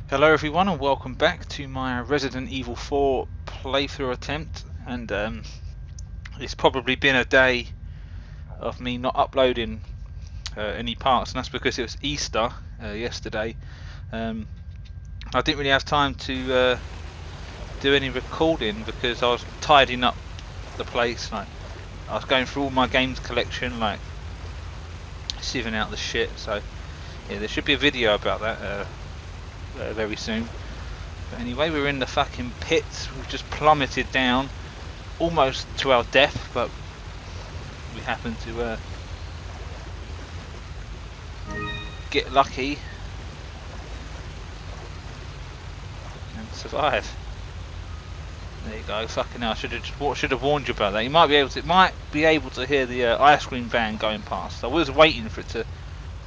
Hello everyone and welcome back to my Resident Evil 4 playthrough attempt, and it's probably been a day of me not uploading any parts, and that's because it was Easter yesterday. I didn't really have time to do any recording because I was tidying up the place. Like, I was going through all my games collection, like sieving out the shit. So yeah, there should be a video about that very soon. But anyway, we're in the fucking pits. We've just plummeted down almost to our death, but we happened to get lucky and survive. There you go. Fucking hell, I should have warned you about that. You might be able to hear the ice cream van going past. I was waiting for it to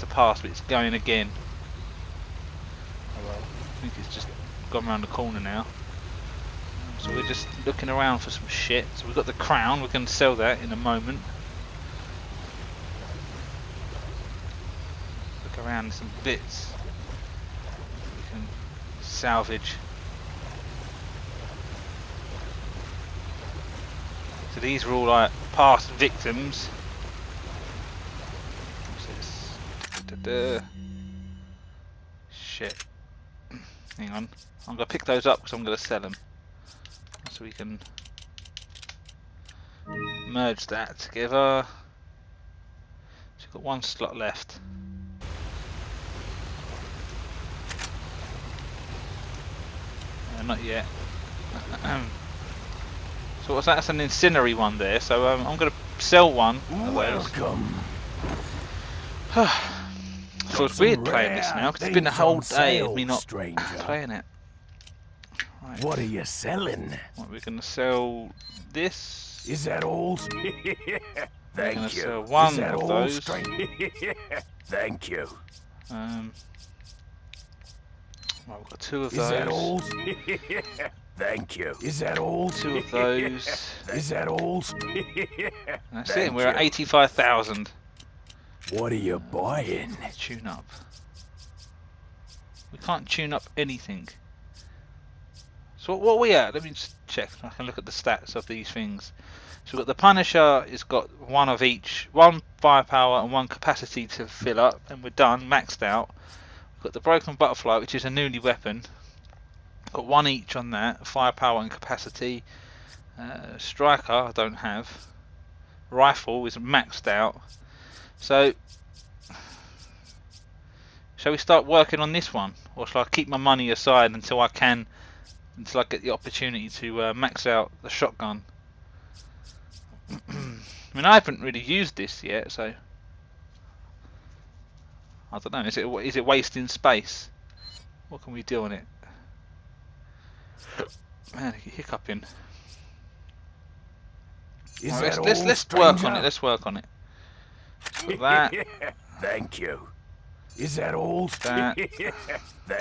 pass, but it's going again. Oh well, I think it's just gone around the corner now. So we're just looking around for some shit. So we've got the crown, we're going to sell that in a moment. Look around some bits we can salvage. So these are all like past victims. What's this? Shit. Hang on. I'm going to pick those up because I'm going to sell them. So we can merge that together. So we've got one slot left. Not yet. So what's that? That's an incendiary one there. So I'm going to sell one. Welcome. Feels weird playing this now because it's been a whole day of me not playing it. Right. What are you selling? Right, we're going to sell this. Is that all? We're going to sell one of those. Thank you. Right, we've got two of those. Is that all? Thank you. Is that all? Two of those. Is that all? That's it. We're at 85,000. What are you buying? Tune up. We can't tune up anything. So what are we at? Let me just check. I can look at the stats of these things. So we've got the Punisher. It's got one of each, one firepower and one capacity to fill up, and we're done, maxed out. We've got the Broken Butterfly, which is a newly weapon. Got one each on that, firepower and capacity. Striker I don't have. Rifle is maxed out. So shall we start working on this one, or shall I keep my money aside until I get the opportunity to max out the shotgun? I mean, I haven't really used this yet, so I don't know. Is it wasting space? What can we do on it? Man, I keep hiccuping. Right, let's work on it. Let's work on it. So that. Thank you. Is that all? That.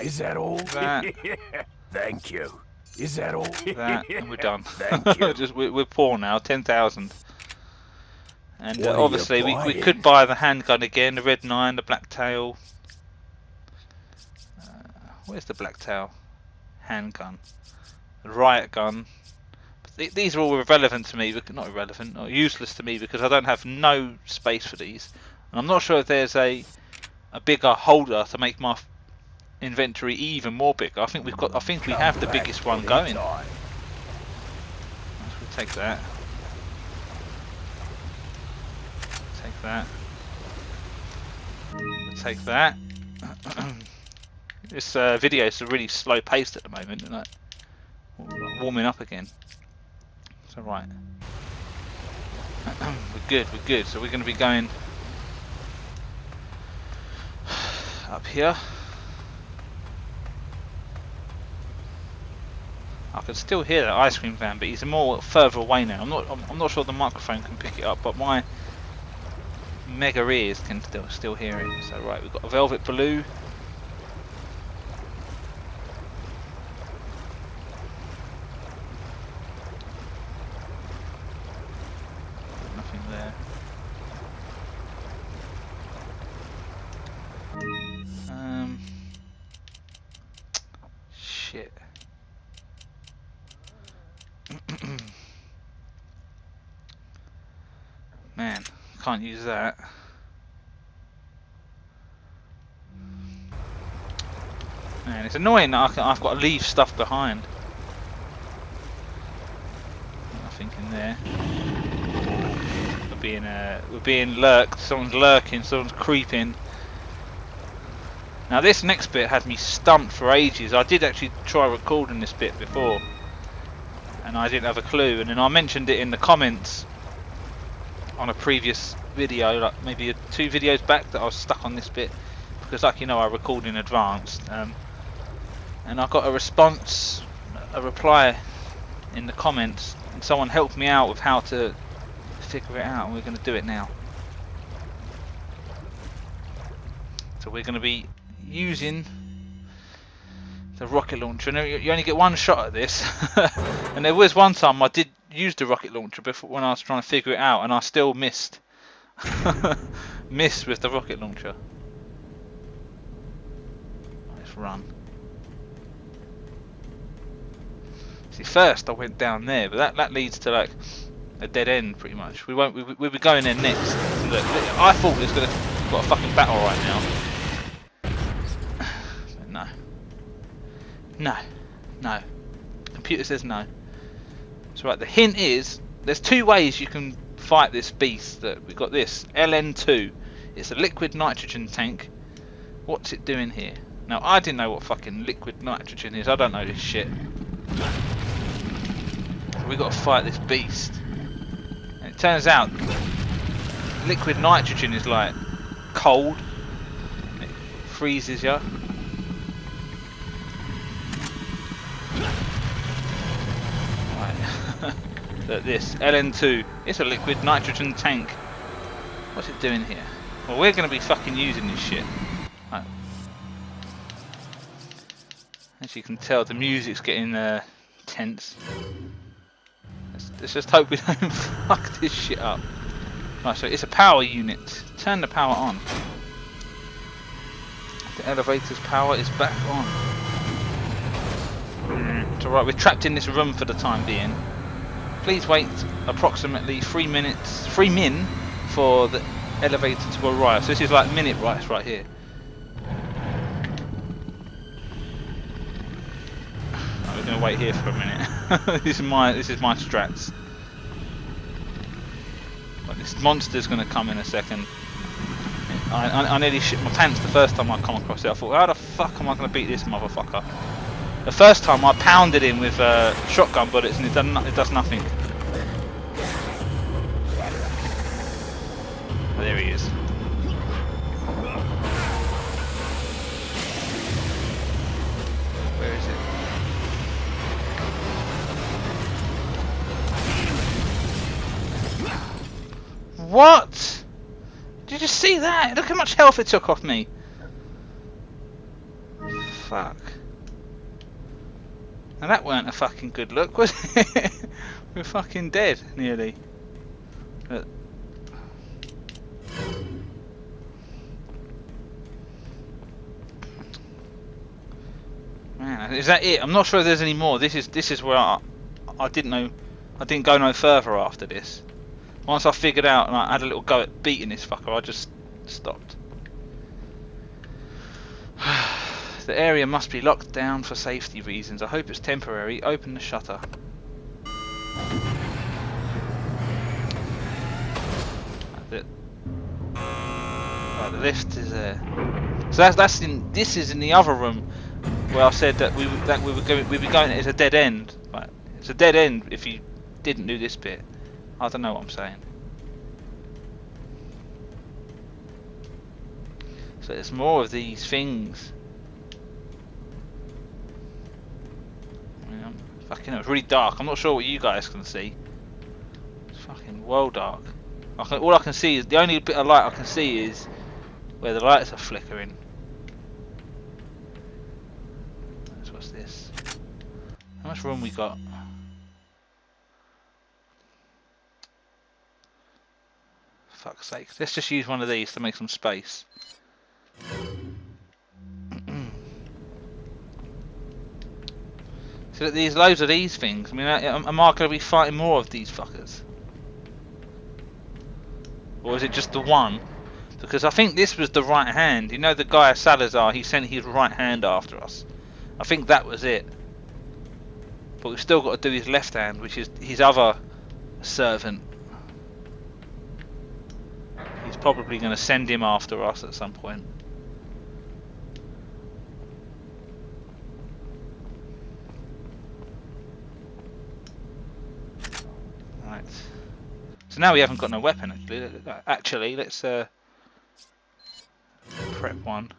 Is that all? That. Thank you. Is that all? That, and we're done. Thank you. we're poor now. 10,000. And obviously we could buy the handgun again, the Red 9, the Blacktail. Where's the Blacktail handgun? The riot gun. These are all irrelevant to me, but not irrelevant, or useless to me, because I don't have no space for these. And I'm not sure if there's a bigger holder to make my inventory even more bigger. I think we have the biggest one going. We'll take that. Take that. We'll take that. This video is really slow paced at the moment, isn't it? Warming up again. So right. We're good. So we're going to be going up here. I can still hear that ice cream van, but he's more further away now. I'm not sure the microphone can pick it up, but my mega ears can still hear it. So right, we've got a velvet blue. Nothing there. shit. Man, can't use that. Man, it's annoying that I've got to leave stuff behind. Nothing in there. We're being lurked. Someone's lurking. Someone's creeping. Now this next bit had me stumped for ages. I did actually try recording this bit before, and I didn't have a clue. And then I mentioned it in the comments on a previous video, like maybe 2 videos back, that I was stuck on this bit because, like you know, I record in advance. And I got a response, a reply in the comments, and someone helped me out with how to figure it out, and we're going to do it now. So we're going to be using the rocket launcher. Now, you only get one shot at this, and there was one time I did use the rocket launcher before when I was trying to figure it out, and I still missed. Missed with the rocket launcher. Let's run. See, first I went down there, but that leads to like a dead end pretty much. We'll be going there next. Look, I thought it was got a fucking battle right now. But no. No. No. Computer says no. So right, the hint is there's 2 ways you can fight this beast. That we've got this LN2. It's a liquid nitrogen tank. What's it doing here? Now I didn't know what fucking liquid nitrogen is. I don't know this shit. We got to fight this beast. And it turns out liquid nitrogen is like cold. It freezes you. Right. Look, this LN2. It's a liquid nitrogen tank. What's it doing here? Well, we're going to be fucking using this shit. Right. As you can tell, the music's getting tense. Let's just hope we don't fuck this shit up. Right, so it's a power unit. Turn the power on. The elevator's power is back on. It's alright, we're trapped in this room for the time being. Please wait approximately 3 min for the elevator to arrive. So this is like minute right here. We're gonna wait here for a minute. this is my strats. But this monster's gonna come in a second. I nearly shit my pants the first time I come across it. I thought, how the fuck am I gonna beat this motherfucker? The first time I pounded him with shotgun bullets and it does nothing. There he is. Where is it? What? Did you see that? Look how much health it took off me. Fuck. Now that weren't a fucking good look, was it? We're fucking dead, nearly. But man, is that it? I'm not sure if there's any more. This is where I didn't know. I didn't go no further after this. Once I figured out and I had a little go at beating this fucker, I just stopped. The area must be locked down for safety reasons. I hope it's temporary. Open the shutter. That's it. Right, the lift is there. So this is in the other room where I said that we'd be going. It's a dead end. Right, it's a dead end if you didn't do this bit. I don't know what I'm saying. So there's more of these things. Fucking hell, it's really dark. I'm not sure what you guys can see. It's fucking well dark. All I can see is, the only bit of light I can see is where the lights are flickering. So what's this? How much room we got? Fuck's sake. Let's just use one of these to make some space. So there's loads of these things. I mean, am I going to be fighting more of these fuckers? Or is it just the one? Because I think this was the right hand. You know the guy Salazar, he sent his right hand after us. I think that was it. But we've still got to do his left hand, which is his other servant. He's probably going to send him after us at some point. Right. So now we haven't got no weapon actually. Actually, let's prep one.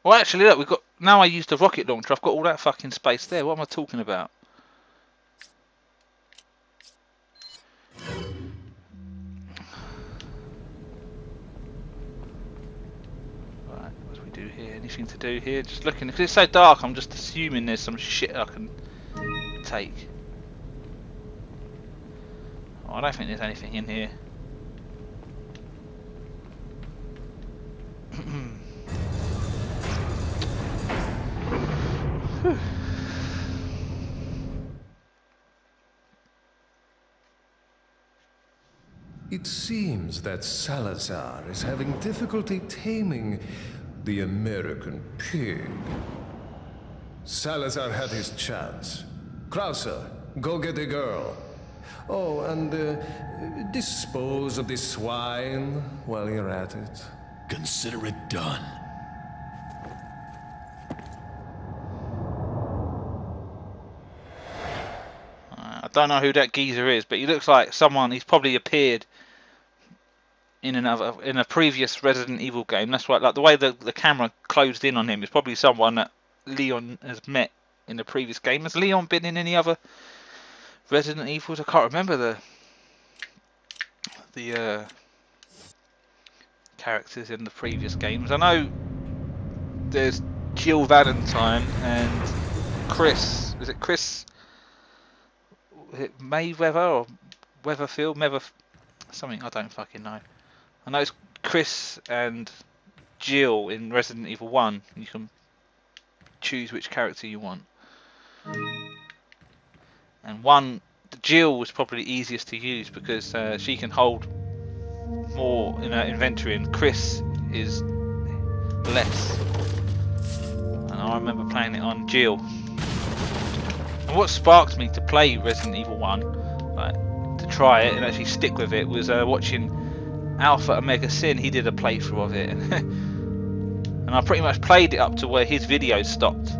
Well, actually, look, we've got. Now I use the rocket launcher. I've got all that fucking space there. What am I talking about? Right, what do we do here? Anything to do here? Just looking. Because it's so dark, I'm just assuming there's some shit I can take. Oh, I don't think there's anything in here. It seems that Salazar is having difficulty taming the American pig. Salazar had his chance. Krauser, go get the girl. Oh, and dispose of the swine while you're at it. Consider it done. I don't know who that geezer is, but he looks like someone. He's probably appeared in a previous Resident Evil game. That's why, like the way the camera closed in on him, is probably someone that Leon has met in the previous game. Has Leon been in any other Resident Evils? I can't remember the characters in the previous games. I know there's Jill Valentine and Chris. Is it Chris? Is it Mayweather or Weatherfield? Something, I don't fucking know. I know it's Chris and Jill in Resident Evil 1. You can choose which character you want. And Jill was probably easiest to use because she can hold more in her inventory, and Chris is less. And I remember playing it on Jill. And what sparked me to play Resident Evil 1, like to try it and actually stick with it, was watching Alpha Omega Sin. He did a playthrough of it, and I pretty much played it up to where his videos stopped.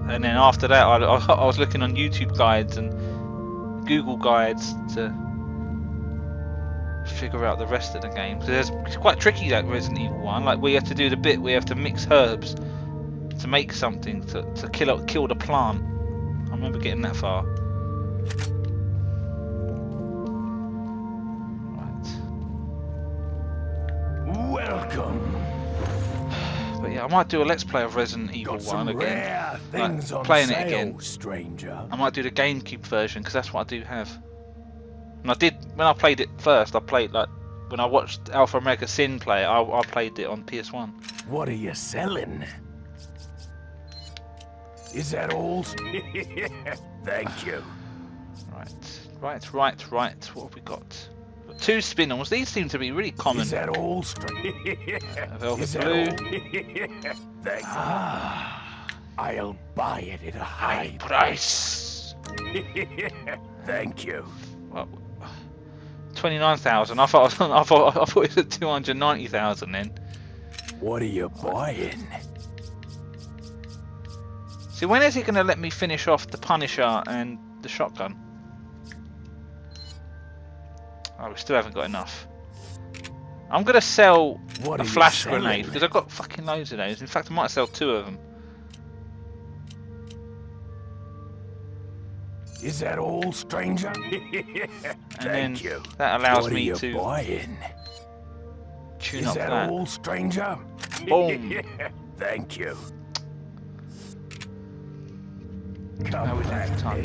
And then after that, I was looking on YouTube guides and Google guides to figure out the rest of the game. Because it's quite tricky, that Resident Evil 1. Like, we have to do the bit where we have to mix herbs to make something to kill the plant. I remember getting that far. Right. Welcome. But yeah, I might do a Let's Play of Resident Evil 1 again. Things on playing sale, it again. stranger. I might do the GameCube version because that's what I do have. And I did, when I played it first, I played like when I watched Alpha Omega Sin play it, I played it on PS1. What are you selling? Is that all? Thank you. Right. What have we got? We've got 2 spin-ons. These seem to be really common. Is that all? Velvet blue. Thank you. I'll buy it at a high price. Thank you. Well, 29,000. I thought it was at 290,000 then. What are you buying? See, when is it going to let me finish off the Punisher and the shotgun? Oh, we still haven't got enough. I'm going to sell a flash grenade because I've got fucking loads of those. In fact, I might sell 2 of them. Is that all, stranger? Thank you. That allows me to buying? tune Is up that all, stranger? Boom. Thank you. How we doing for time?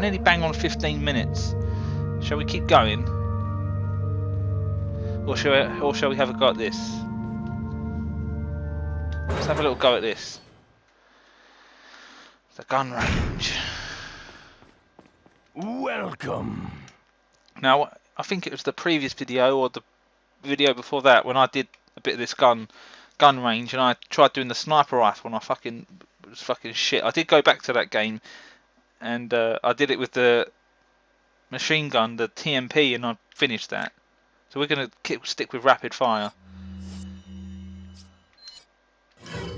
Nearly bang on 15 minutes. Shall we keep going? Or shall we have a go at this? Let's have a little go at this. The gun range. Welcome. Now, I think it was the previous video or the video before that when I did a bit of this gun range, and I tried doing the sniper rifle, and it was fucking shit. I did go back to that game, and I did it with the machine gun, the TMP, and I finished that. So we're gonna stick with rapid fire.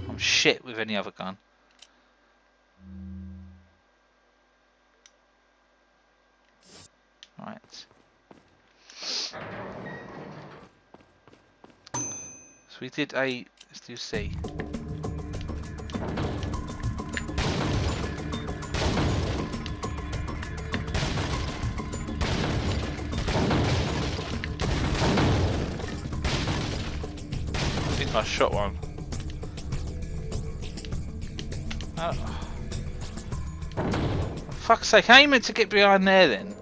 I'm shit with any other gun. Right. So we did A. Let's do C. I think I shot one. Oh. For fuck's sake, how are you meant to get behind there then?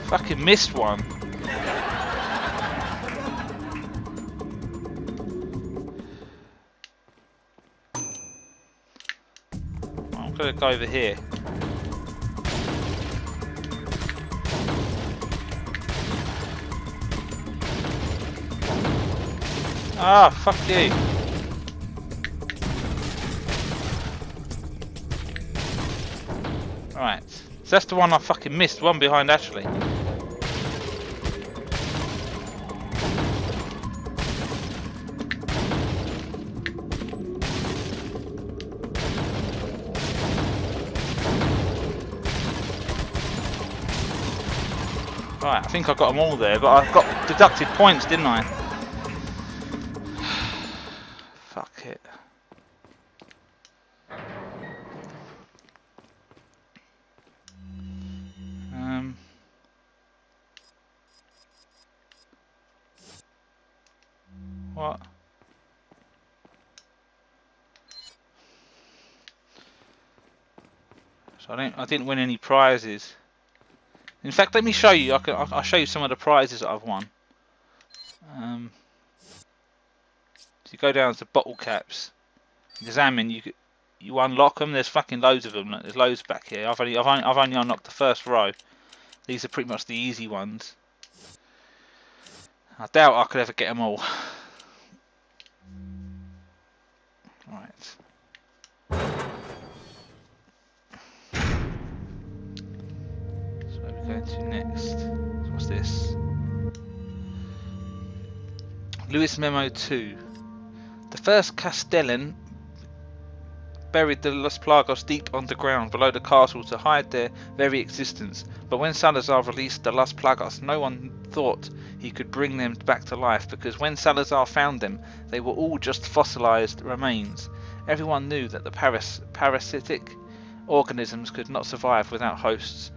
Fucking missed one. I'm gonna go over here. Ah, fuck you. Right, so that's the one I fucking missed, one behind Ashley. Right, I think I got them all there, but I got deducted points, didn't I? Fuck it. What? So I didn't win any prizes. In fact, let me show you. I'll show you some of the prizes that I've won. So you go down to bottle caps, examine. You unlock them. There's fucking loads of them. There's loads back here. I've only unlocked the first row. These are pretty much the easy ones. I doubt I could ever get them all. Right. So where are we going to next? So what's this? Lewis Memo 2. The first Castellan buried the Los Plagos deep underground below the castle to hide their very existence. But when Salazar released the Los Plagos, no one thought he could bring them back to life, because when Salazar found them, they were all just fossilized remains. Everyone knew that the parasitic organisms could not survive without hosts,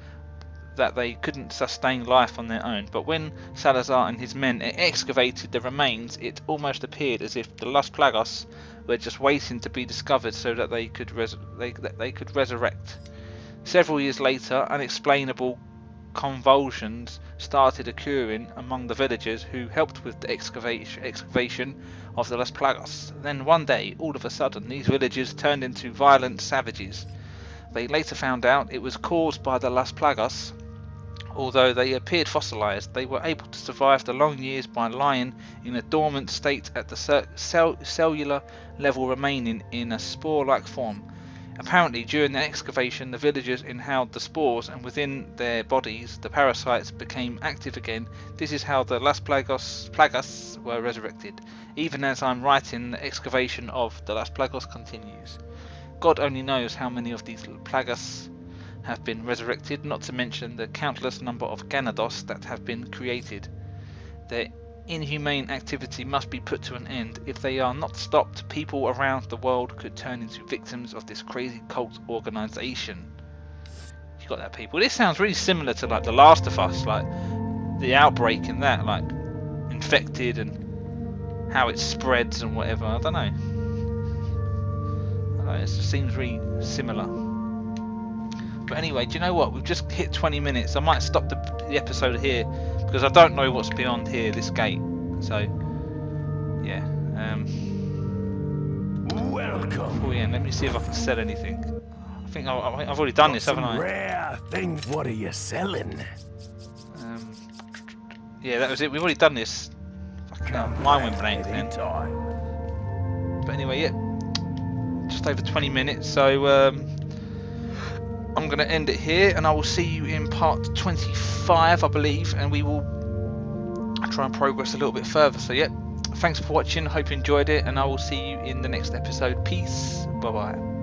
that they couldn't sustain life on their own. But when Salazar and his men excavated the remains, it almost appeared as if the Los Plagos were just waiting to be discovered so that they could resurrect. Several years later, unexplainable convulsions started occurring among the villagers who helped with the excavation of the Los Plagos. Then one day, all of a sudden, these villagers turned into violent savages. They later found out it was caused by the Los Plagos. Although they appeared fossilized, they were able to survive the long years by lying in a dormant state at the cellular level, remaining in a spore-like form. Apparently, during the excavation, the villagers inhaled the spores, and within their bodies, the parasites became active again. This is how the Las Plagas were resurrected. Even as I'm writing, the excavation of the Las Plagos continues. God only knows how many of these Plagas have been resurrected, not to mention the countless number of Ganados that have been created. Their inhumane activity must be put to an end. If they are not stopped, people around the world could turn into victims of this crazy cult organization. You got that, people? This sounds really similar to like The Last of Us. Like, the outbreak in that, like infected and how it spreads and whatever. I don't know. It just seems really similar. But anyway, do you know what? We've just hit 20 minutes. I might stop the episode here because I don't know what's beyond here, this gate. So, yeah. Welcome. Oh yeah, let me see if I can sell anything. I think I've already done this, haven't I? Rare things. What are you selling? Yeah, that was it. We've already done this. Mine went blank then. But anyway, yeah. Just over 20 minutes, so I'm going to end it here, and I will see you in part 25, I believe, and we will try and progress a little bit further. So yeah, thanks for watching, hope you enjoyed it, and I will see you in the next episode. Peace, bye bye.